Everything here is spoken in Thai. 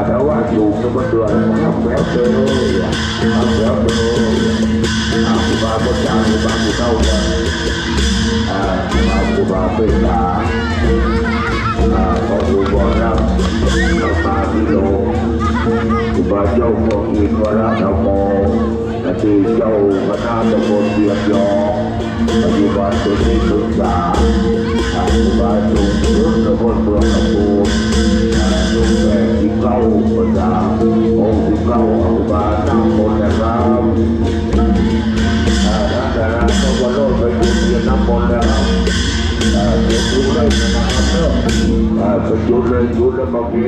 แต่ว่าอยู่ในบนเรือทำแล้วเจอทำแล้วเจอ ครูบาพุทธาครูบาผู้เท่ากันครูบาเป็นตาของครูบารักธรรมาภิโลครูบาเจ้าของอินวรธรรมโมที่เจ้าคณะตำบลเบียดยอปัจจุบันเป็นที่ปรึกษาครูบาจุงยุทธพลเมืองลำพูนลุงแก่ที่เก้าภาษาองค์ที่เก้าครูบาตั้งคนนะครับแต่ละต้องวันโลดไปดูเรียนน้ำมนต์นะครับเดี๋ยวดูได้นะครับเนอะเป็นยุทธเลยยุทธแล้วบางที